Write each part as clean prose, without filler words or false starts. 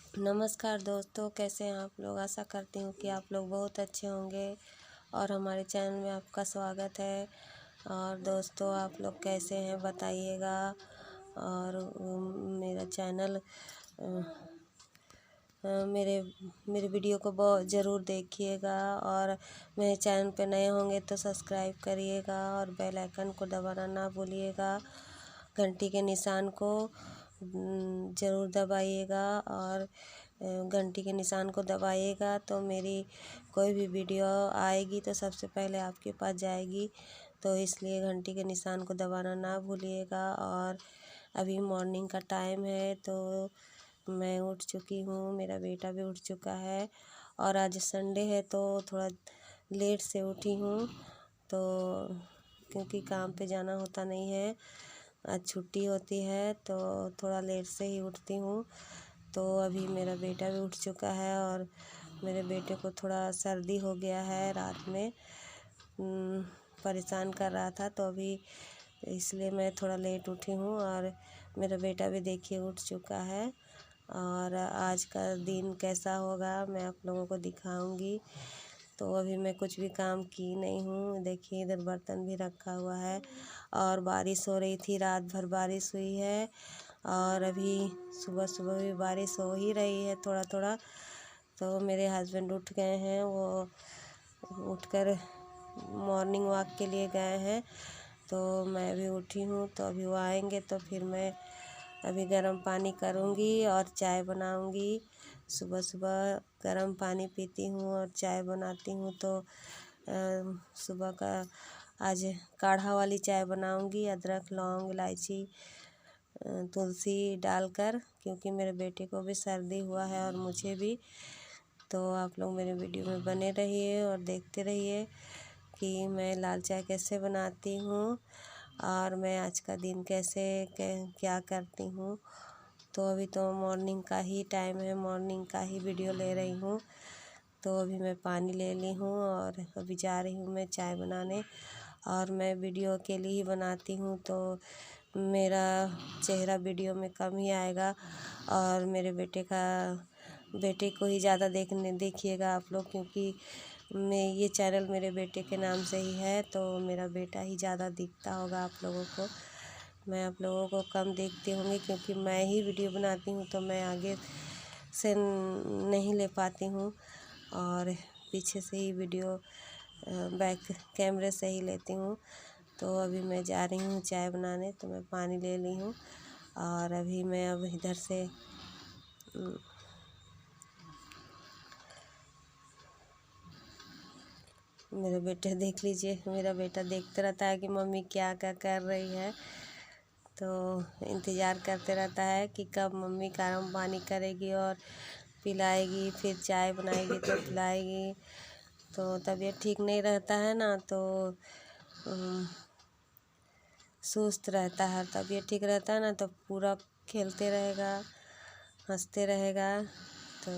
नमस्कार दोस्तों, कैसे हैं आप लोग। आशा करती हूँ कि आप लोग बहुत अच्छे होंगे और हमारे चैनल में आपका स्वागत है। और दोस्तों, आप लोग कैसे हैं बताइएगा। और मेरा चैनल मेरे मेरे वीडियो को बहुत ज़रूर देखिएगा। और मेरे चैनल पे नए होंगे तो सब्सक्राइब करिएगा और बेल आइकन को दबाना ना भूलिएगा। घंटी के निशान को ज़रूर दबाइएगा और घंटी के निशान को दबाइएगा तो मेरी कोई भी वीडियो आएगी तो सबसे पहले आपके पास जाएगी। तो इसलिए घंटी के निशान को दबाना ना भूलिएगा। और अभी मॉर्निंग का टाइम है तो मैं उठ चुकी हूँ, मेरा बेटा भी उठ चुका है। और आज संडे है तो थोड़ा लेट से उठी हूँ, तो क्योंकि काम पे जाना होता नहीं है, आज छुट्टी होती है तो थोड़ा लेट से ही उठती हूँ। तो अभी मेरा बेटा भी उठ चुका है और मेरे बेटे को थोड़ा सर्दी हो गया है, रात में परेशान कर रहा था तो अभी इसलिए मैं थोड़ा लेट उठी हूँ। और मेरा बेटा भी देखिए उठ चुका है। और आज का दिन कैसा होगा मैं आप लोगों को दिखाऊंगी। तो अभी मैं कुछ भी काम की नहीं हूँ। देखिए इधर बर्तन भी रखा हुआ है और बारिश हो रही थी, रात भर बारिश हुई है और अभी सुबह सुबह भी बारिश हो ही रही है थोड़ा थोड़ा। तो मेरे हस्बैंड उठ गए हैं, वो उठकर मॉर्निंग वॉक के लिए गए हैं। तो मैं भी उठी हूँ, तो अभी वो आएंगे तो फिर मैं अभी गर्म पानी करूँगी और चाय बनाऊँगी। सुबह सुबह गर्म पानी पीती हूँ और चाय बनाती हूँ। तो सुबह का आज काढ़ा वाली चाय बनाऊँगी, अदरक लौंग इलायची तुलसी डालकर, क्योंकि मेरे बेटे को भी सर्दी हुआ है और मुझे भी। तो आप लोग मेरे वीडियो में बने रहिए और देखते रहिए कि मैं लाल चाय कैसे बनाती हूँ और मैं आज का दिन कैसे क्या करती हूँ। तो अभी तो मॉर्निंग का ही टाइम है, मॉर्निंग का ही वीडियो ले रही हूँ। तो अभी मैं पानी ले ली हूँ और अभी जा रही हूँ मैं चाय बनाने। और मैं वीडियो अकेली ही बनाती हूँ तो मेरा चेहरा वीडियो में कम ही आएगा और मेरे बेटे को ही ज़्यादा देखिएगा आप लोग, क्योंकि मैं ये चैनल मेरे बेटे के नाम से ही है तो मेरा बेटा ही ज़्यादा दिखता होगा आप लोगों को। मैं आप लोगों को कम देखती होंगी क्योंकि मैं ही वीडियो बनाती हूँ तो मैं आगे से नहीं ले पाती हूँ और पीछे से ही वीडियो बैक कैमरे से ही लेती हूँ। तो अभी मैं जा रही हूँ चाय बनाने, तो मैं पानी ले ली हूँ और अभी मैं अब इधर से मेरे बेटे देख लीजिए, मेरा बेटा देखते रहता है कि मम्मी क्या क्या कर रही है। तो इंतज़ार करते रहता है कि कब मम्मी गर्म पानी करेगी और पिलाएगी, फिर चाय बनाएगी तो पिलाएगी। तो तबीयत ठीक नहीं रहता है ना, तो सुस्त रहता है। तबीयत ठीक रहता है ना तो पूरा खेलते रहेगा, हंसते रहेगा। तो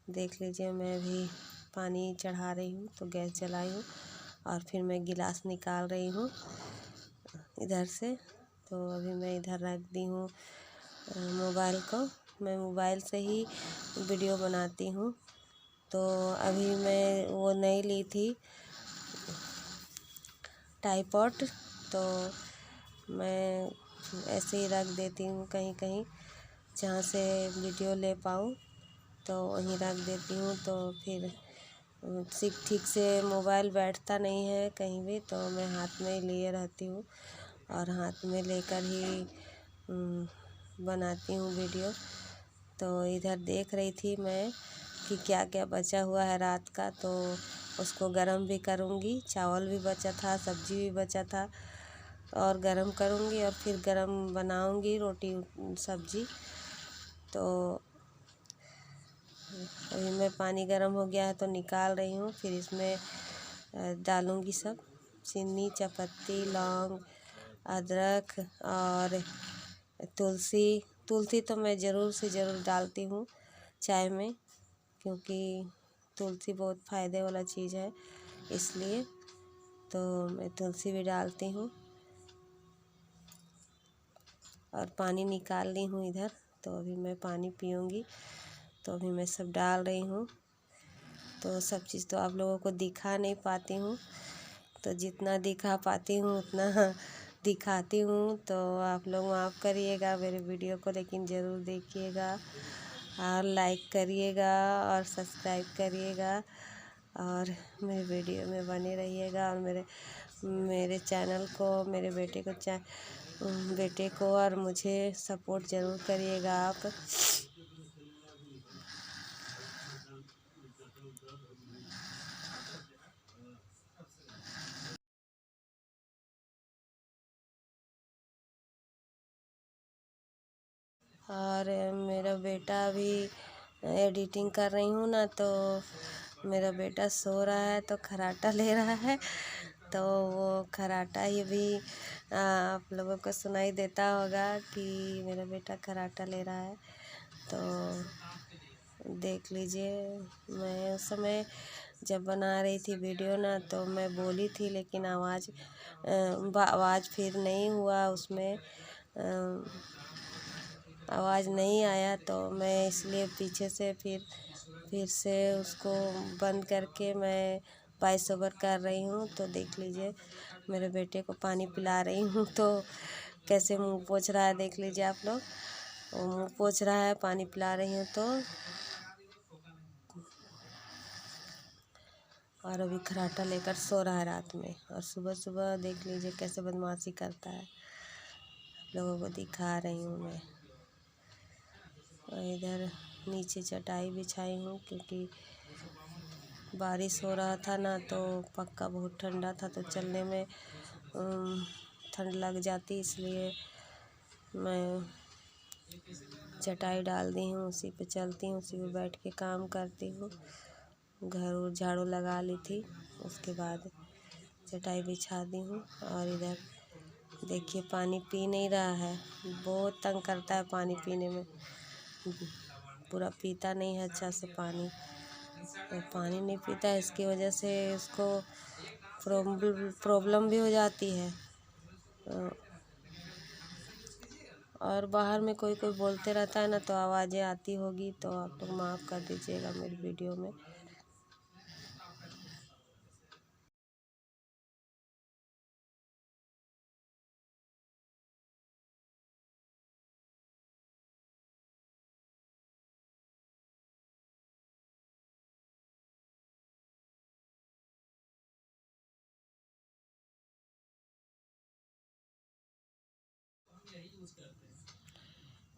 देख लीजिए मैं भी पानी चढ़ा रही हूँ, तो गैस जलाई हूँ और फिर मैं गिलास निकाल रही हूँ इधर से। तो अभी मैं इधर रख दी हूँ मोबाइल को, मैं मोबाइल से ही वीडियो बनाती हूँ। तो अभी मैं वो नहीं ली थी ट्राइपॉड, तो मैं ऐसे ही रख देती हूँ कहीं कहीं जहाँ से वीडियो ले पाऊँ, तो वहीं रख देती हूँ। तो फिर ठीक से मोबाइल बैठता नहीं है कहीं भी, तो मैं हाथ में ही लिए रहती हूँ और हाथ में लेकर ही बनाती हूँ वीडियो। तो इधर देख रही थी मैं कि क्या क्या बचा हुआ है रात का, तो उसको गरम भी करूँगी। चावल भी बचा था, सब्जी भी बचा था और गरम करूँगी और फिर गरम बनाऊँगी रोटी सब्जी। तो अभी मैं पानी गरम हो गया है तो निकाल रही हूँ, फिर इसमें डालूँगी सब चीनी चायपत्ती लौंग अदरक और तुलसी तो मैं ज़रूर से ज़रूर डालती हूँ चाय में, क्योंकि तुलसी बहुत फ़ायदे वाला चीज़ है, इसलिए तो मैं तुलसी भी डालती हूँ। और पानी निकाल ली हूँ इधर, तो अभी मैं पानी पीऊँगी। तो अभी मैं सब डाल रही हूँ। तो सब चीज़ तो आप लोगों को दिखा नहीं पाती हूँ, तो जितना दिखा पाती हूँ उतना दिखाती हूँ। तो आप लोग माफ़ करिएगा मेरे वीडियो को, लेकिन ज़रूर देखिएगा और लाइक करिएगा और सब्सक्राइब करिएगा और मेरे वीडियो में बने रहिएगा। और मेरे चैनल को, मेरे बेटे को और मुझे सपोर्ट ज़रूर करिएगा आप। और मेरा बेटा भी एडिटिंग कर रही हूँ ना, तो मेरा बेटा सो रहा है तो खर्राटा ले रहा है। तो वो खर्राटा ये भी आप लोगों को सुनाई देता होगा कि मेरा बेटा खर्राटा ले रहा है। तो देख लीजिए। मैं उस समय जब बना रही थी वीडियो ना, तो मैं बोली थी, लेकिन आवाज़ फिर नहीं हुआ, उसमें आवाज़ नहीं आया। तो मैं इसलिए पीछे से फिर से उसको बंद करके मैं वॉइस ओवर कर रही हूँ। तो देख लीजिए, मेरे बेटे को पानी पिला रही हूँ तो कैसे मुंह पोंछ रहा है, देख लीजिए आप लोग। वो मुंह पोंछ रहा है, पानी पिला रही हूँ तो। और अभी खर्राटा लेकर सो रहा है रात में, और सुबह सुबह देख लीजिए कैसे बदमाशी करता है। आप लोगों को दिखा रही हूँ मैं। और इधर नीचे चटाई बिछाई हूँ, क्योंकि बारिश हो रहा था ना, तो पक्का बहुत ठंडा था, तो चलने में ठंड लग जाती, इसलिए मैं चटाई डाल दी हूँ, उसी पे चलती हूँ, उसी पे बैठ के काम करती हूँ। घर झाड़ू लगा ली थी, उसके बाद चटाई बिछा दी हूँ। और इधर देखिए पानी पी नहीं रहा है, बहुत तंग करता है पानी पीने में, पूरा पीता नहीं है अच्छा से पानी। तो पानी नहीं पीता है, इसकी वजह से उसको प्रॉब्लम भी हो जाती है। और बाहर में कोई कोई बोलते रहता है ना, तो आवाज़ें आती होगी, तो आप लोग माफ़ कर दीजिएगा मेरी वीडियो में।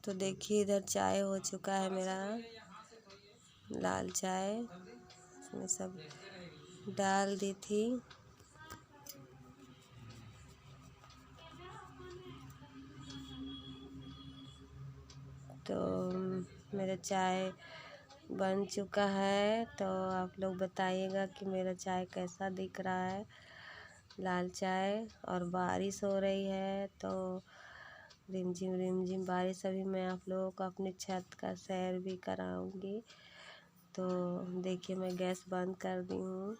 तो देखिए इधर चाय हो चुका है मेरा, लाल चाय, इसमें सब डाल दी थी। तो मेरा चाय बन चुका है, तो आप लोग बताइएगा कि मेरा चाय कैसा दिख रहा है, लाल चाय। और बारिश हो रही है, तो रिमझिम बारिश। अभी मैं आप लोगों को अपनी छत का सैर भी कराऊंगी। तो देखिए मैं गैस बंद कर दी हूँ,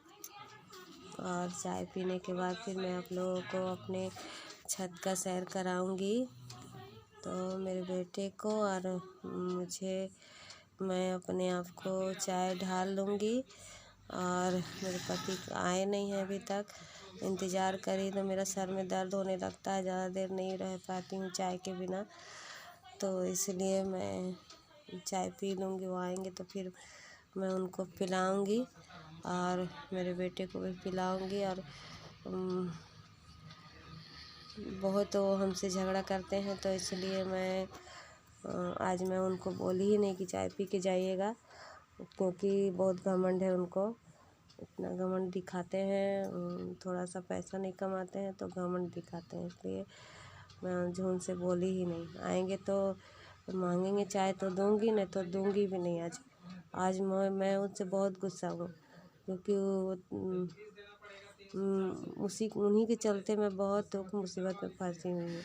और चाय पीने के बाद फिर मैं आप लोगों को अपने छत का सैर कराऊंगी। तो मेरे बेटे को और मैं अपने आप को चाय ढाल लूँगी। और मेरे पति आए नहीं हैं अभी तक, इंतज़ार करी तो मेरा सर में दर्द होने लगता है, ज़्यादा देर नहीं रह पाती हूँ चाय के बिना। तो इसलिए मैं चाय पी लूँगी, वो आएंगे तो फिर मैं उनको पिलाऊँगी और मेरे बेटे को भी पिलाऊँगी। और बहुत वो हमसे झगड़ा करते हैं, तो इसलिए आज मैं उनको बोली ही नहीं कि चाय पी के जाइएगा, क्योंकि बहुत घमंड है उनको, इतना घमंड दिखाते हैं। थोड़ा सा पैसा नहीं कमाते हैं तो घमंड दिखाते हैं, इसलिए मैं उनसे बोली ही नहीं। आएंगे तो मांगेंगे चाय तो दूंगी, नहीं तो दूंगी भी नहीं। आज मैं उनसे बहुत गुस्सा हूँ, क्योंकि उन्हीं के चलते मैं बहुत मुसीबत में फंसी हुई हूँ।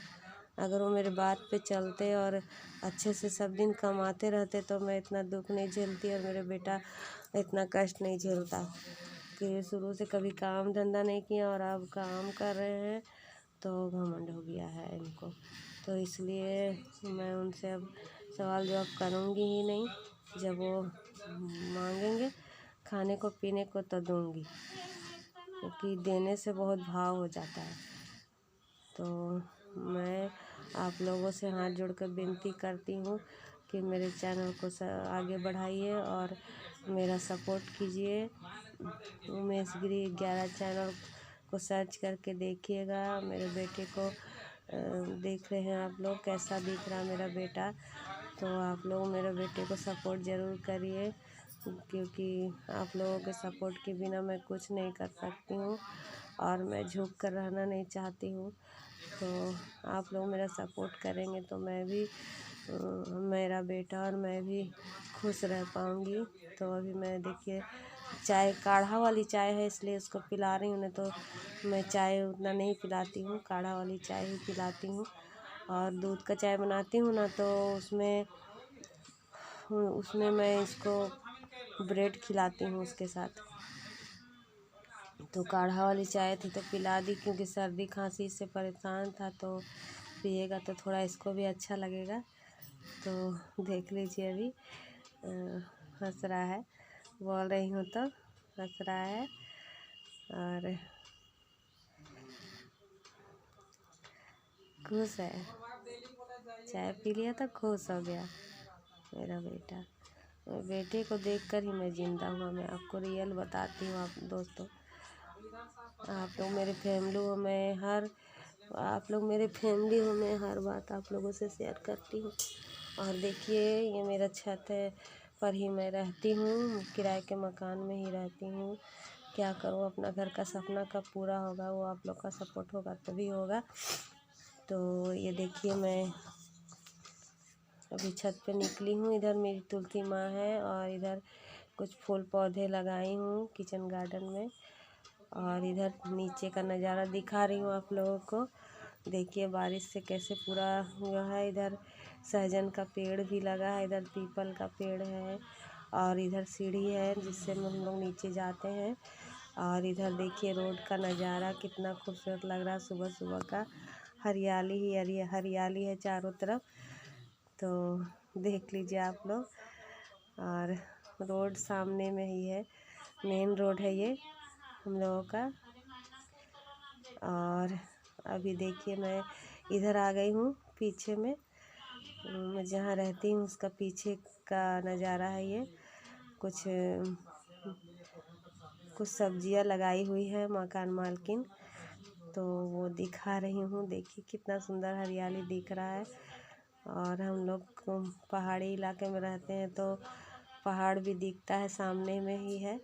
अगर वो मेरे बात पे चलते और अच्छे से सब दिन कमाते रहते, तो मैं इतना दुख नहीं झेलती और मेरे बेटा इतना कष्ट नहीं झेलता। कि शुरू से कभी काम धंधा नहीं किया और अब काम कर रहे हैं, तो घमंड हो गया है इनको। तो इसलिए मैं उनसे अब सवाल जवाब करूँगी ही नहीं। जब वो मांगेंगे खाने को पीने को तो दूंगी, क्योंकि देने से बहुत भाव हो जाता है। तो मैं आप लोगों से हाथ जोड़कर विनती करती हूँ कि मेरे चैनल को आगे बढ़ाइए और मेरा सपोर्ट कीजिए। उमेश गिरी 11 चैनल को सर्च करके देखिएगा। मेरे बेटे को देख रहे हैं आप लोग, कैसा दिख रहा है मेरा बेटा। तो आप लोग मेरे बेटे को सपोर्ट ज़रूर करिए, क्योंकि आप लोगों के सपोर्ट के बिना मैं कुछ नहीं कर सकती हूँ और मैं झुक कर रहना नहीं चाहती हूँ। तो आप लोग मेरा सपोर्ट करेंगे तो मैं भी मेरा बेटा और मैं भी खुश रह पाऊँगी। तो अभी मैं देखिए चाय, काढ़ा वाली चाय है इसलिए उसको पिला रही हूँ, नहीं तो मैं चाय उतना नहीं पिलाती हूँ, काढ़ा वाली चाय ही पिलाती हूँ। और दूध का चाय बनाती हूँ ना, तो उसमें मैं इसको ब्रेड खिलाती हूँ उसके साथ। तो काढ़ा वाली चाय थी तो पिला दी, क्योंकि सर्दी खांसी से परेशान था, तो पिएगा तो थोड़ा इसको भी अच्छा लगेगा। तो देख लीजिए अभी हंस रहा है, बोल रही हूँ तो हंस रहा है। और खुश है, चाय पी लिया तो खुश हो गया मेरा बेटा। बेटे को देखकर ही मैं जिंदा हुआ, मैं आपको रियल बताती हूँ। आप दोस्तों, आप लोग मेरे फैमिली हो, आप लोग मेरे फैमिली हो, मैं हर बात आप लोगों से शेयर करती हूँ। और देखिए ये मेरा छत है पर ही मैं रहती हूँ, किराए के मकान में ही रहती हूँ। क्या करूँ, अपना घर का सपना कब पूरा होगा, वो आप लोग का सपोर्ट होगा तभी होगा। तो ये देखिए मैं अभी छत पे निकली हूँ। इधर मेरी तुलसी माँ है और इधर कुछ फूल पौधे लगाई हूँ किचन गार्डन में। और इधर नीचे का नज़ारा दिखा रही हूँ आप लोगों को। देखिए बारिश से कैसे पूरा हुआ है। इधर सहजन का पेड़ भी लगा है, इधर पीपल का पेड़ है और इधर सीढ़ी है जिससे हम लोग नीचे जाते हैं। और इधर देखिए रोड का नज़ारा कितना खूबसूरत लग रहा है, सुबह सुबह का हरियाली ही हरियाली है चारों तरफ। तो देख लीजिए आप लोग। और रोड सामने में ही है, मेन रोड है ये हम लोगों का। और अभी देखिए मैं इधर आ गई हूँ, पीछे में मैं जहाँ रहती हूँ उसका पीछे का नज़ारा है ये। कुछ सब्जियाँ लगाई हुई है मकान मालकिन, तो वो दिखा रही हूँ। देखिए कितना सुंदर हरियाली दिख रहा है। और हम लोग पहाड़ी इलाके में रहते हैं तो पहाड़ भी दिखता है, सामने में ही है।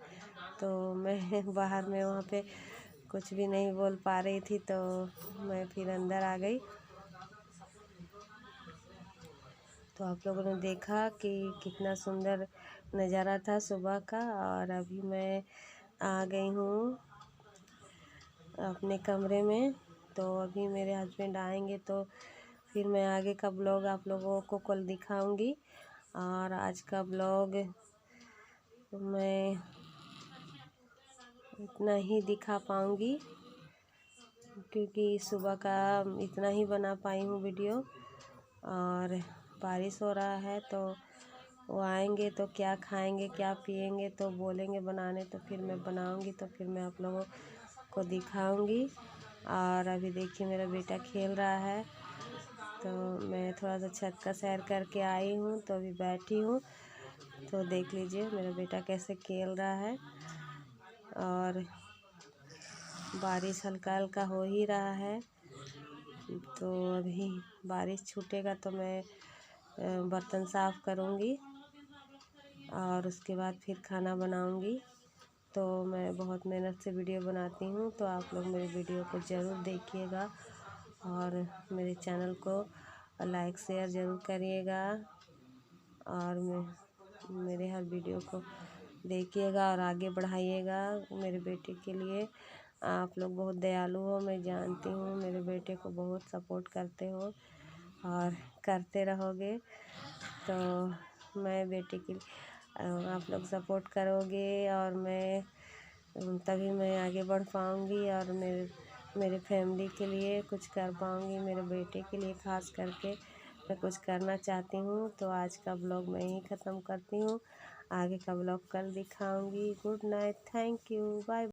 तो मैं बाहर में वहाँ पे कुछ भी नहीं बोल पा रही थी, तो मैं फिर अंदर आ गई। तो आप लोगों ने देखा कि कितना सुंदर नज़ारा था सुबह का। और अभी मैं आ गई हूँ अपने कमरे में। तो अभी मेरे हस्बैंड आएंगे तो फिर मैं आगे का ब्लॉग आप लोगों को कल दिखाऊंगी। और आज का ब्लॉग मैं इतना ही दिखा पाऊंगी, क्योंकि सुबह का इतना ही बना पाई हूँ वीडियो। और बारिश हो रहा है तो वो आएंगे तो क्या खाएंगे क्या पिएंगे, तो बोलेंगे बनाने तो फिर मैं बनाऊंगी, तो फिर मैं आप लोगों को दिखाऊंगी। और अभी देखिए मेरा बेटा खेल रहा है, तो मैं थोड़ा सा छत का सैर करके आई हूँ, तो अभी बैठी हूँ। तो देख लीजिए मेरा बेटा कैसे खेल रहा है। और बारिश हल्का हल्का हो ही रहा है, तो अभी बारिश छूटेगा तो मैं बर्तन साफ़ करूँगी और उसके बाद फिर खाना बनाऊँगी। तो मैं बहुत मेहनत से वीडियो बनाती हूँ, तो आप लोग मेरे वीडियो को ज़रूर देखिएगा और मेरे चैनल को लाइक शेयर ज़रूर करिएगा। और मेरे हर वीडियो को देखिएगा और आगे बढ़ाइएगा मेरे बेटे के लिए। आप लोग बहुत दयालु हो, मैं जानती हूँ, मेरे बेटे को बहुत सपोर्ट करते हो और करते रहोगे। तो मैं बेटे के आप लोग सपोर्ट करोगे और मैं तभी मैं आगे बढ़ पाऊँगी और मेरे फैमिली के लिए कुछ कर पाऊँगी, मेरे बेटे के लिए ख़ास करके। मैं कुछ करना चाहती हूँ। तो आज का ब्लॉग मैं यहीं ख़त्म करती हूँ। आगे का ब्लॉग कल दिखाऊंगी। Good night, thank you, bye.